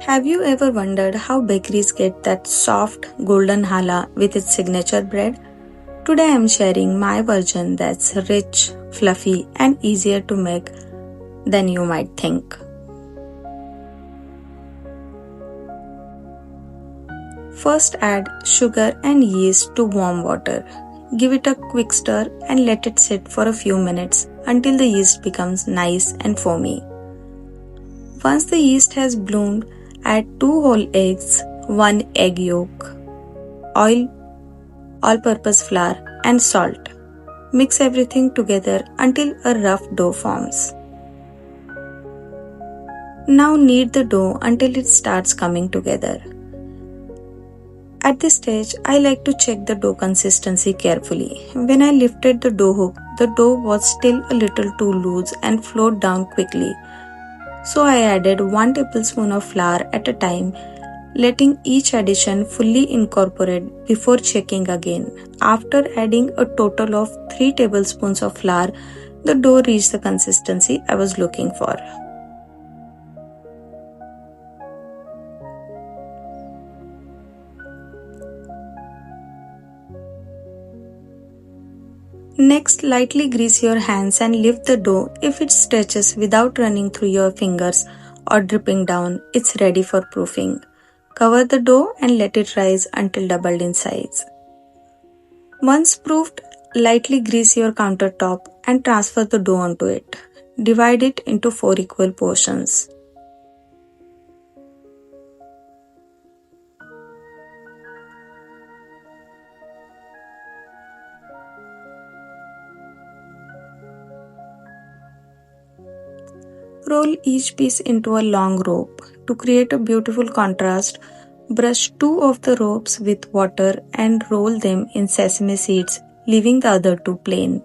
Have you ever wondered how bakeries get that soft golden challah with its signature bread? Today I am sharing my version that's rich, fluffy, and easier to make than you might think. First add sugar and yeast to warm water. Give it a quick stir and let it sit for a few minutes until the yeast becomes nice and foamy. Once the yeast has bloomed, add 2 whole eggs, 1 egg yolk, oil, all-purpose flour and salt. Mix everything together until a rough dough forms. Now knead the dough until it starts coming together. At this stage, I like to check the dough consistency carefully. When I lifted the dough hook, the dough was still a little too loose and flowed down quickly. So I added 1 tablespoon of flour at a time, letting each addition fully incorporate before checking again. After adding a total of 3 tablespoons of flour, the dough reached the consistency I was looking for. Next, lightly grease your hands and lift the dough. If it stretches without running through your fingers or dripping down, it's ready for proofing. Cover the dough and let it rise until doubled in size. Once proofed, lightly grease your countertop and transfer the dough onto it. Divide it into 4 equal portions. Roll each piece into a long rope. To create a beautiful contrast, brush 2 of the ropes with water and roll them in sesame seeds, leaving the other 2 plain.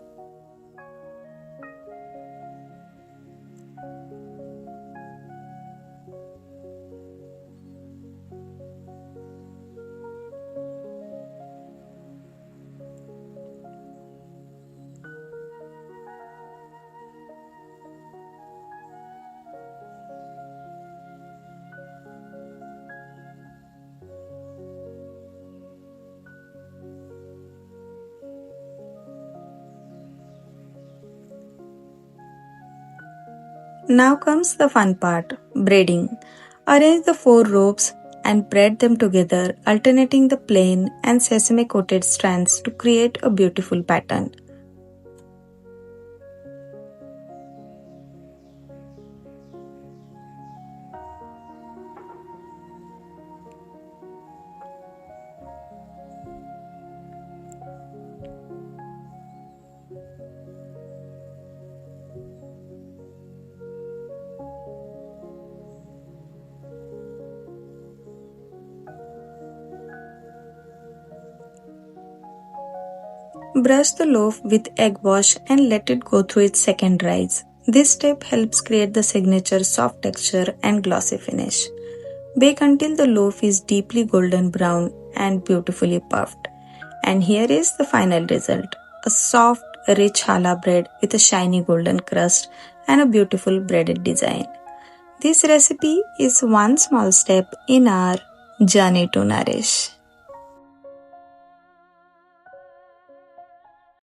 Now comes the fun part, braiding. Arrange the 4 ropes and braid them together, alternating the plain and sesame coated strands to create a beautiful pattern. Brush the loaf with egg wash and let it go through its second rise. This step helps create the signature soft texture and glossy finish. Bake until the loaf is deeply golden brown and beautifully puffed. And here is the final result, a soft, rich challah bread with a shiny golden crust and a beautiful braided design. This recipe is one small step in our journey to Nourish.